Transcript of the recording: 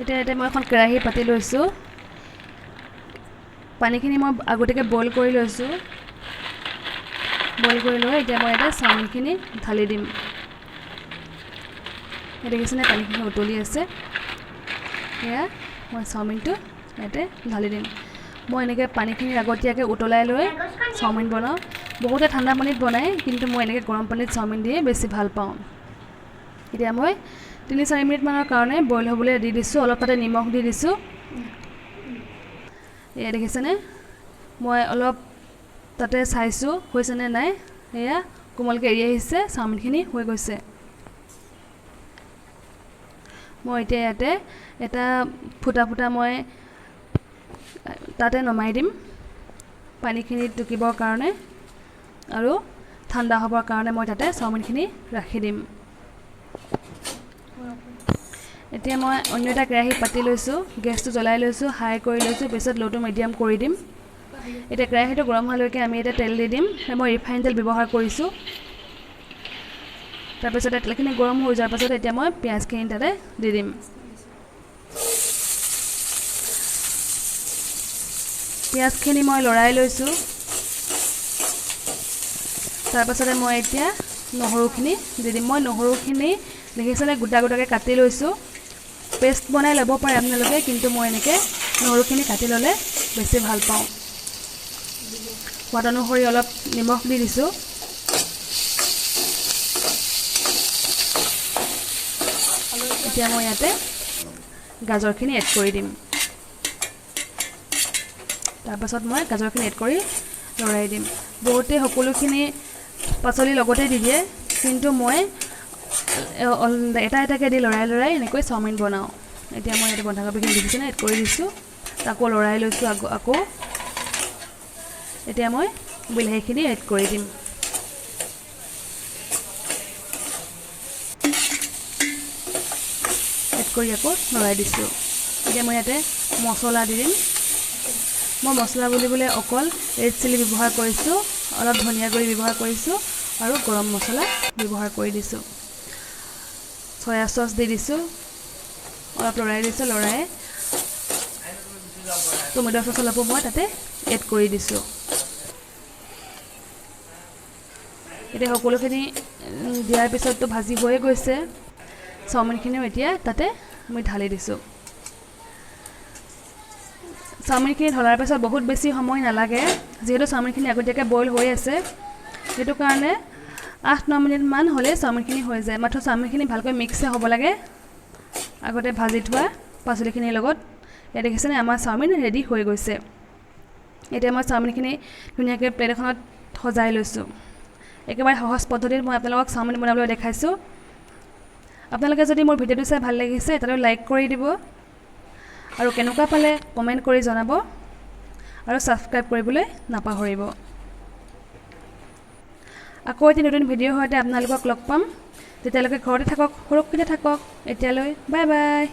এতিয়া মই এখন কেৰাহী পাতি লৈছোঁ পানীখিনি মই আগতীয়াকৈ বইল কৰি লৈছোঁ বইল কৰি লৈ এতিয়া মই এটা চাওমিনখিনি ঢালি দিম দেখিছেনে পানীখিনি উতলি আছে এয়া মই চাওমিনটো ইয়াতে ঢালি দিম মই এনেকৈ পানীখিনি আগতীয়াকৈ উতলাই লৈ চাওমিন বনাওঁ বহুতে ঠাণ্ডা পানীত বনায় কিন্তু মই এনেকৈ গৰম পানীত চাওমিন দিয়ে বেছি ভাল পাওঁ এতিয়া মই 3-4 মিনিটমানৰ কাৰণে বইল হ'বলৈ দি দিছোঁ অলপ তাতে নিমখ দি দিছোঁ এয়া দেখিছেনে মই অলপ তাতে চাইছোঁ হৈছেনে নাই এয়া কোমলকৈ এৰি আহিছে চাওমিনখিনি হৈ গৈছে মই এতিয়া ইয়াতে এটা ফুটা মই তাতে নমাই দিম পানীখিনি টুকিবৰ কাৰণে আৰু ঠাণ্ডা হ'বৰ কাৰণে মই তাতে চাওমিনখিনি ৰাখি দিম এতিয়া মই অন্য এটা কেৰাহী পাতি লৈছোঁ গেছটো জ্বলাই লৈছোঁ হাই কৰি লৈছোঁ পিছত ল'টো মিডিয়াম কৰি দিম এতিয়া কেৰাহীটো গৰম হোৱালৈকে আমি এতিয়া তেল দি দিম মই ৰিফাইন তেল ব্যৱহাৰ কৰিছোঁ তাৰপিছত তেলখিনি গৰম হৈ যোৱাৰ পাছত এতিয়া মই পিঁয়াজখিনি তাতে দি দিম পিঁয়াজখিনি মই লৰাই লৈছোঁ তাৰপাছতে মই এতিয়া নহৰুখিনি দি দিম মই নহৰুখিনি দেখিছেনে গোটা গোটাকৈ কাটি লৈছোঁ পেষ্ট বনাই ল'ব পাৰে আপোনালোকে কিন্তু মই এনেকৈ নহৰুখিনি কাটি ল'লে বেছি ভাল পাওঁ সোৱাদ অনুসৰি অলপ নিমখ দি দিছোঁ এতিয়া মই ইয়াতে গাজৰখিনি এড কৰি দিম তাৰপাছত মই গাজৰখিনি এড কৰি লৰাই দিম বহুতে সকলোখিনি পাচলি লগতে দি দিয়ে কিন্তু মই এটা এটাকৈ দি লৰাই এনেকৈ চাওমিন বনাওঁ এতিয়া মই ইয়াতে বন্ধাকবিখিনি দেখিছেনে এড কৰি দিছোঁ আকৌ লৰাই লৈছোঁ আকৌ এতিয়া মই বিলাহীখিনি এড কৰি দিম এড কৰি আকৌ লৰাই দিছোঁ এতিয়া মই ইয়াতে মছলা দি দিম মই মছলা বুলিবলৈ অকল ৰেড চিলি ব্যৱহাৰ কৰিছোঁ অলপ ধনিয়া গুড়ি ব্যৱহাৰ কৰিছোঁ আৰু গৰম মছলা ব্যৱহাৰ কৰি দিছোঁ চয়া চচ দি দিছোঁ অলপ লৰাই দিছোঁ লৰাই টমেটো চচ অলপো মই তাতে এড কৰি দিছোঁ এতিয়া সকলোখিনি দিয়াৰ পিছততো ভাজি হৈয়ে গৈছে চাওমিনখিনিও এতিয়া তাতে মই ঢালি দিছোঁ চাওমিনখিনি ঢলাৰ পিছত বহুত বেছি সময় নালাগে যিহেতু চাওমিনখিনি আগতীয়াকৈ বইল হৈ আছে সেইটো কাৰণে 8-9 মিনিটমান হ'লে চাওমিনখিনি হৈ যায় মাত্ৰ চাওমিনখিনি ভালকৈ মিক্স হ'ব লাগে আগতে ভাজি থোৱা পাচলিখিনিৰ লগত ইয়াত দেখিছেনে আমাৰ চাওমিন ৰেডি হৈ গৈছে এতিয়া মই চাওমিনখিনি ধুনীয়াকৈ প্লেট এখনত সজাই লৈছোঁ একেবাৰে সহজ পদ্ধতিত মই আপোনালোকক চাওমিন বনাবলৈ দেখাইছোঁ আপোনালোকে যদি মোৰ ভিডিঅ'টো চাই ভাল লাগিছে তেতিয়াহ'লে লাইক কৰি দিব আৰু কেনেকুৱা পালে কমেণ্ট কৰি জনাব আৰু ছাবস্ক্ৰাইব কৰিবলৈ নাপাহৰিব আকৌ এটি নতুন ভিডিঅ'ৰ সৈতে আপোনালোকক লগ পাম তেতিয়ালৈকে ঘৰতে থাকক সুৰক্ষিত থাকক এতিয়ালৈ বাই বাই